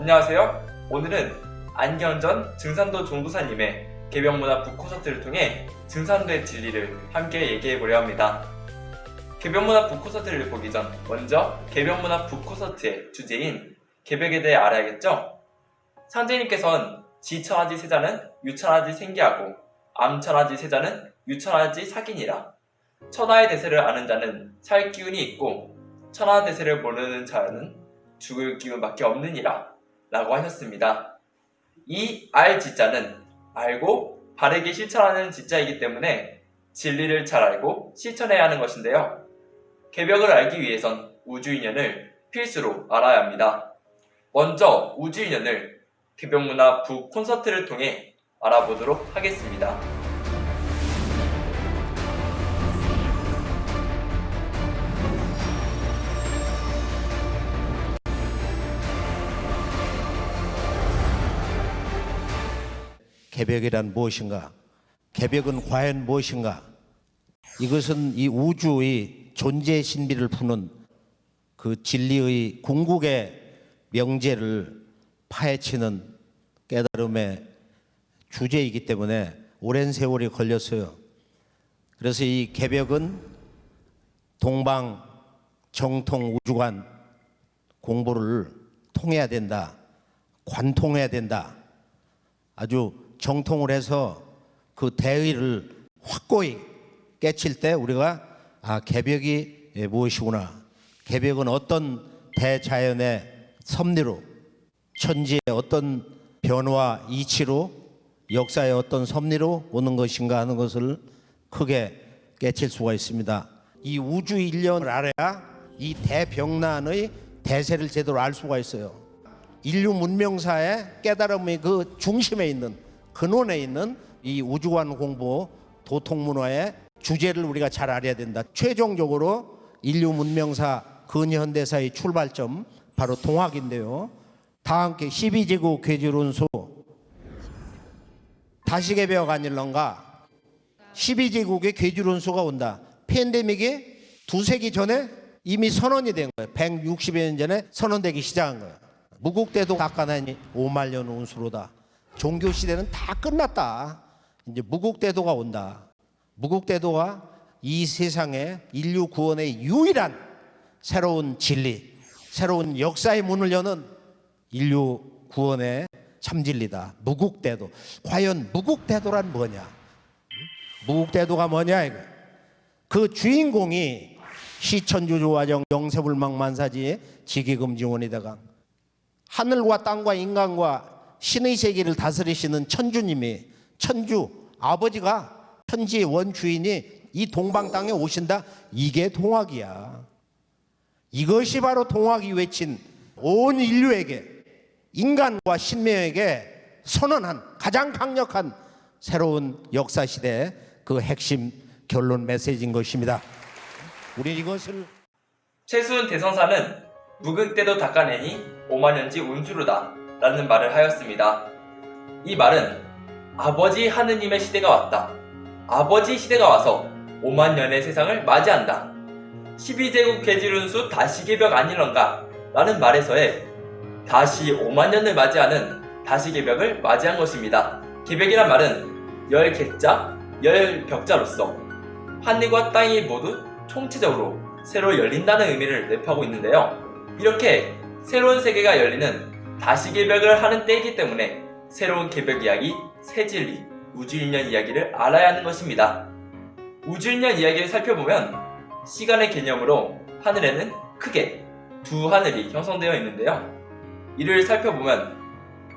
안녕하세요. 오늘은 안경전 증산도 종도사님의 개벽문화 북콘서트를 통해 증산도의 진리를 함께 얘기해보려 합니다. 개벽문화 북콘서트를 보기 전 먼저 개벽문화 북콘서트의 주제인 개벽에 대해 알아야겠죠? 상제님께서는 지천하지 세자는 유천하지 생기하고 암천하지 세자는 유천하지 사기니라. 천하의 대세를 아는 자는 살 기운이 있고 천하 대세를 모르는 자는 죽을 기운밖에 없느니라 라고 하셨습니다. 이 알지자는 알고 바르게 실천하는 지자이기 때문에 진리를 잘 알고 실천해야 하는 것인데요. 개벽을 알기 위해선 우주인연을 필수로 알아야 합니다. 먼저 우주인연을 개벽문화 북콘서트를 통해 알아보도록 하겠습니다. 개벽이란 무엇인가? 개벽은 과연 무엇인가? 이것은 이 우주의 존재 신비를 푸는 그 진리의 궁극의 명제를 파헤치는 깨달음의 주제이기 때문에 오랜 세월이 걸렸어요. 그래서 이 개벽은 동방 정통 우주관 공부를 통해야 된다. 관통해야 된다. 아주 정통을 해서 그 대의를 확고히 깨칠 때 우리가 개벽이 무엇이구나. 개벽은 어떤 대자연의 섭리로 천지의 어떤 변화 이치로 역사의 어떤 섭리로 오는 것인가 하는 것을 크게 깨칠 수가 있습니다. 이 우주 인연을 알아야 이 대병난의 대세를 제대로 알 수가 있어요. 인류 문명사의 깨달음의 그 중심에 있는 근원에 있는 이 우주관 공부 도통문화의 주제를 우리가 잘 알아야 된다. 최종적으로 인류 문명사 근현대사의 출발점 바로 동학인데요. 다 함께 12지구 괴질운수 다시 개벽 아닐런가. 12지국의 괴질운수가 온다. 팬데믹이 두세기 전에 이미 선언이 된 거예요. 160여 년 전에 선언되기 시작한 거예요. 무국대도 닦아내니 5만 년 운수로다. 종교 시대는 다 끝났다. 이제 무국대도가 온다. 무국대도가 이 세상에 인류 구원의 유일한 새로운 진리, 새로운 역사의 문을 여는 인류 구원의 참진리다. 무국대도. 과연 무국대도란 뭐냐? 무국대도가 뭐냐 이거. 그 주인공이 시천주조화정 영세불망만사지의 지기금지원이다가 하늘과 땅과 인간과 신의 세계를 다스리시는 천주님이 천주 아버지가 천지의 원주인이 이 동방 땅에 오신다. 이게 동학이야. 이것이 바로 동학이 외친 온 인류에게 인간과 신명에게 선언한 가장 강력한 새로운 역사시대의 그 핵심 결론 메시지인 것입니다. 우리 이것을 최수은 대성사는 묵은때도 닦아내니 오만년지 운수로다 라는 말을 하였습니다. 이 말은 아버지 하느님의 시대가 왔다. 아버지 시대가 와서 5만 년의 세상을 맞이한다. 12제국 괴질운수 다시 개벽 아닐런가 라는 말에서의 다시 5만 년을 맞이하는 다시 개벽을 맞이한 것입니다. 개벽이란 말은 열 개자, 열 벽자로서 하늘과 땅이 모두 총체적으로 새로 열린다는 의미를 내포하고 있는데요. 이렇게 새로운 세계가 열리는 다시 개벽을 하는 때이기 때문에 새로운 개벽 이야기, 새진리, 우주인연 이야기를 알아야 하는 것입니다. 우주인연 이야기를 살펴보면 시간의 개념으로 하늘에는 크게 두 하늘이 형성되어 있는데요. 이를 살펴보면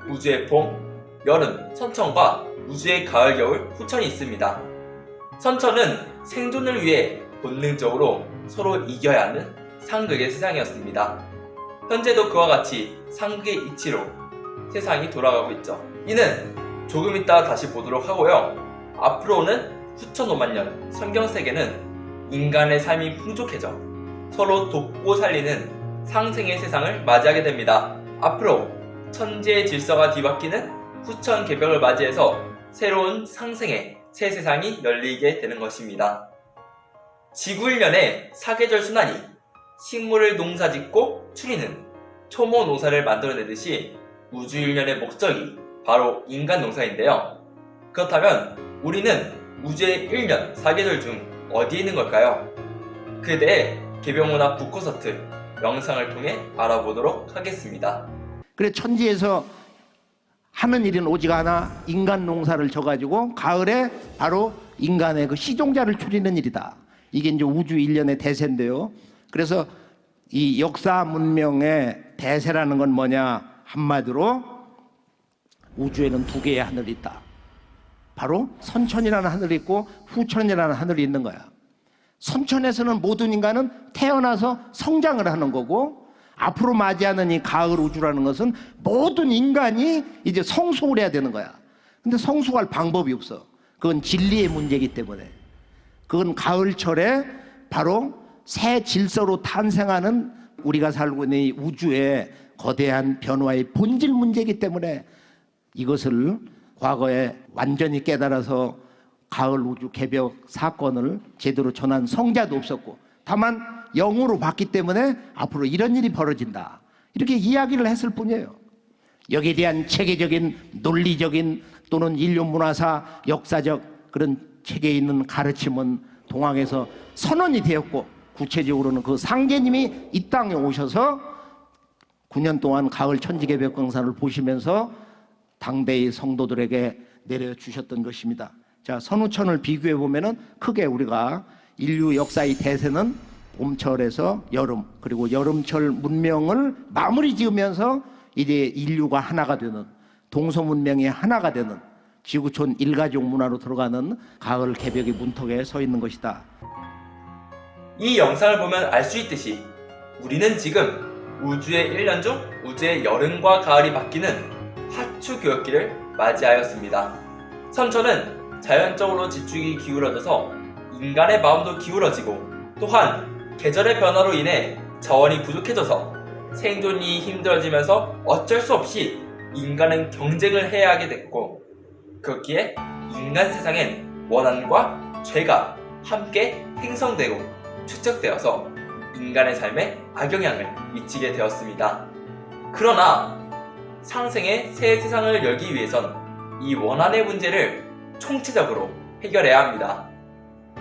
우주의 봄, 여름, 선천과 우주의 가을, 겨울, 후천이 있습니다. 선천은 생존을 위해 본능적으로 서로 이겨야 하는 상극의 세상이었습니다. 현재도 그와 같이 상극의 이치로 세상이 돌아가고 있죠. 이는 조금 이따 다시 보도록 하고요. 앞으로 오는 후천 5만 년 성경세계는 인간의 삶이 풍족해져 서로 돕고 살리는 상생의 세상을 맞이하게 됩니다. 앞으로 천지의 질서가 뒤바뀌는 후천 개벽을 맞이해서 새로운 상생의 새 세상이 열리게 되는 것입니다. 지구 1년의 사계절 순환이 식물을 농사짓고 추리는 초모 농사를 만들어내듯이 우주 일련의 목적이 바로 인간 농사인데요. 그렇다면 우리는 우주의 1년 4계절 중 어디에 있는 걸까요? 그에 대해 개병문화 북콘서트 영상을 통해 알아보도록 하겠습니다. 그래 천지에서 하는 일은 오직 하나, 인간 농사를 져가지고 가을에 바로 인간의 그 시종자를 추리는 일이다. 이게 이제 우주 일련의 대세인데요. 그래서 이 역사 문명의 대세라는 건 뭐냐? 한마디로 우주에는 두 개의 하늘이 있다. 바로 선천이라는 하늘이 있고 후천이라는 하늘이 있는 거야. 선천에서는 모든 인간은 태어나서 성장을 하는 거고, 앞으로 맞이하는 이 가을 우주라는 것은 모든 인간이 이제 성숙을 해야 되는 거야. 근데 성숙할 방법이 없어. 그건 진리의 문제이기 때문에. 그건 가을철에 바로 새 질서로 탄생하는 우리가 살고 있는 이 우주의 거대한 변화의 본질 문제이기 때문에 이것을 과거에 완전히 깨달아서 가을 우주 개벽 사건을 제대로 전한 성자도 없었고, 다만 영으로 봤기 때문에 앞으로 이런 일이 벌어진다, 이렇게 이야기를 했을 뿐이에요. 여기에 대한 체계적인 논리적인 또는 인류 문화사 역사적 그런 체계에 있는 가르침은 동학에서 선언이 되었고, 구체적으로는 그 상제님이 이 땅에 오셔서 9년 동안 가을 천지개벽 강사를 보시면서 당대의 성도들에게 내려주셨던 것입니다. 자, 선우천을 비교해 보면은 크게 우리가 인류 역사의 대세는 봄철에서 여름, 그리고 여름철 문명을 마무리 지으면서 이제 인류가 하나가 되는, 동서 문명이 하나가 되는 지구촌 일가족 문화로 들어가는 가을 개벽의 문턱에 서 있는 것이다. 이 영상을 보면 알 수 있듯이 우리는 지금 우주의 1년 중 우주의 여름과 가을이 바뀌는 하추 교역기를 맞이하였습니다. 선천은 자연적으로 지축이 기울어져서 인간의 마음도 기울어지고, 또한 계절의 변화로 인해 자원이 부족해져서 생존이 힘들어지면서 어쩔 수 없이 인간은 경쟁을 해야 하게 됐고, 그렇기에 인간 세상엔 원한과 죄가 함께 생성되고 축적되어서 인간의 삶에 악영향을 미치게 되었습니다. 그러나 상생의 새 세상을 열기 위해선 이 원한의 문제를 총체적으로 해결해야 합니다.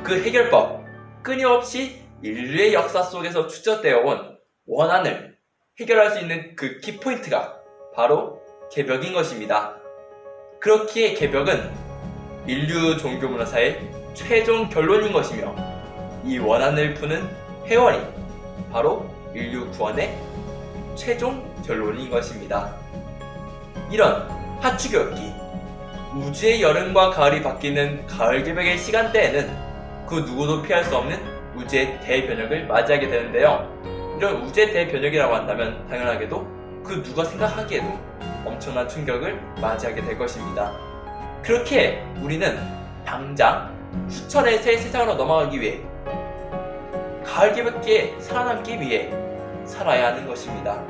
그 해결법, 끊임없이 인류의 역사 속에서 축적되어 온 원한을 해결할 수 있는 그 키포인트가 바로 개벽인 것입니다. 그렇기에 개벽은 인류 종교문화사의 최종 결론인 것이며, 이 원한을 푸는 회원이 바로 인류 구원의 최종 결론인 것입니다. 이런 하추교역기, 우주의 여름과 가을이 바뀌는 가을 개벽의 시간대에는 그 누구도 피할 수 없는 우주의 대변혁을 맞이하게 되는데요. 이런 우주의 대변혁이라고 한다면 당연하게도 그 누가 생각하기에도 엄청난 충격을 맞이하게 될 것입니다. 그렇게 우리는 당장 후천의 새 세상으로 넘어가기 위해, 가을 개벽기에 살아남기 위해 살아야 하는 것입니다.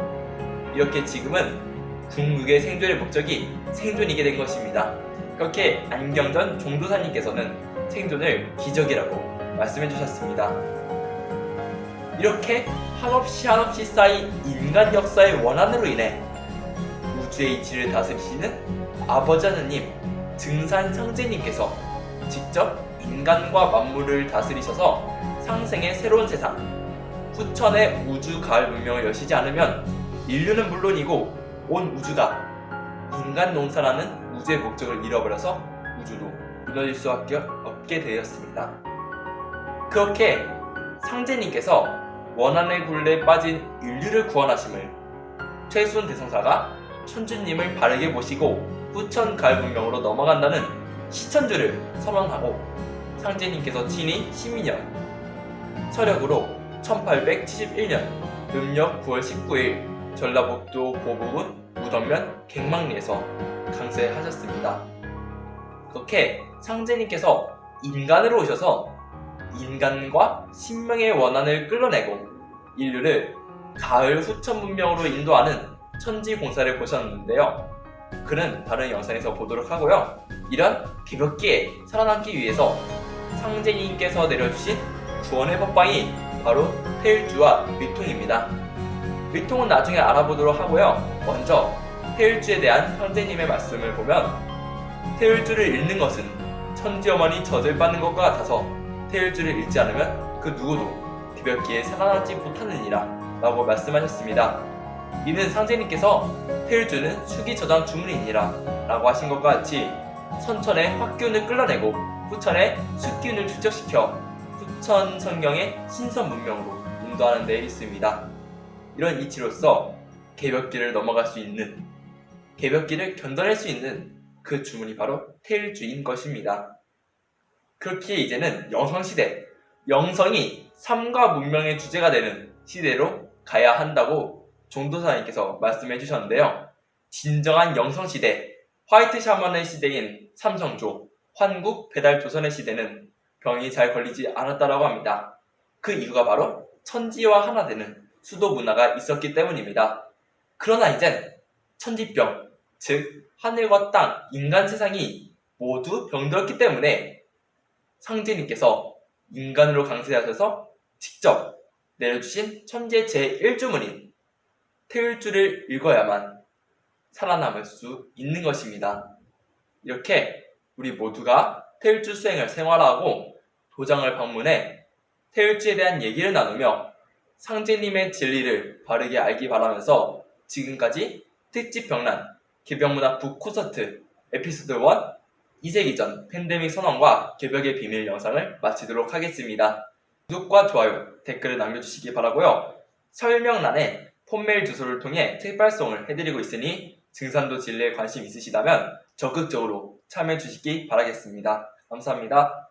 이렇게 지금은 궁극의 생존의 목적이 생존이게 된 것입니다. 그렇게 안경전 종도사님께서는 생존을 기적이라고 말씀해 주셨습니다. 이렇게 한없이 쌓인 인간 역사의 원한으로 인해 우주의 이치를 다스리시는 아버지 하느님 증산 상제님께서 직접 인간과 만물을 다스리셔서 상생의 새로운 세상, 후천의 우주 가을 문명을 여시지 않으면 인류는 물론이고 온 우주가 인간 농사라는 우주의 목적을 잃어버려서 우주도 무너질 수밖에 없게 되었습니다. 그렇게 상제님께서 원한의 굴레에 빠진 인류를 구원하심을 최순 대성사가 천주님을 바르게 모시고 후천 가을 문명으로 넘어간다는 시천주를 선언하고, 상제님께서 친히 시민년 서력으로 1871년 음력 9월 19일 전라북도 고부군 무덤면 갱망리에서 강세하셨습니다. 그렇게 상제님께서 인간으로 오셔서 인간과 신명의 원한을 끌어내고 인류를 가을 후천 문명으로 인도하는 천지 공사를 보셨는데요. 그는 다른 영상에서 보도록 하고요. 이런 개벽기에 살아남기 위해서 상제님께서 내려주신 구원의 법방이 바로 태일주와 위통입니다. 위통은 나중에 알아보도록 하고요. 먼저 태율주에 대한 형제님의 말씀을 보면 태율주를 읽는 것은 천지어머니 젖을 받는 것과 같아서 태율주를 읽지 않으면 그 누구도 뒤벽기에 살아남지 못하느니라 라고 말씀하셨습니다. 이는 상제님께서 태율주는 수기저장 주문이니라 라고 하신 것과 같이 선천의 화기운을 끌어내고 후천의 숫기운을 축적시켜 후천 성경의 신선 문명으로 인도하는 데 있습니다. 이런 이치로서 개벽기를 넘어갈 수 있는, 개벽기를 견뎌낼 수 있는 그 주문이 바로 태율주인 것입니다. 그렇게 이제는 영성시대, 영성이 삶과 문명의 주제가 되는 시대로 가야 한다고 종도사님께서 말씀해 주셨는데요. 진정한 영성시대, 화이트 샤먼의 시대인 삼성조, 환국, 배달 조선의 시대는 병이 잘 걸리지 않았다라고 합니다. 그 이유가 바로 천지와 하나 되는 수도 문화가 있었기 때문입니다. 그러나 이젠 천지병, 즉 하늘과 땅, 인간 세상이 모두 병들었기 때문에 상제님께서 인간으로 강세하셔서 직접 내려주신 천지의 제1주문인 태율주를 읽어야만 살아남을 수 있는 것입니다. 이렇게 우리 모두가 태율주 수행을 생활하고 도장을 방문해 태율주에 대한 얘기를 나누며 상제님의 진리를 바르게 알기 바라면서 지금까지 특집 병란 개벽문학 북 콘서트 에피소드 1 2세기 전 팬데믹 선언과 개벽의 비밀 영상을 마치도록 하겠습니다. 구독과 좋아요, 댓글을 남겨주시기 바라고요. 설명란에 폰메일 주소를 통해 특발송을 해드리고 있으니 증산도 진리에 관심 있으시다면 적극적으로 참여해 주시기 바라겠습니다. 감사합니다.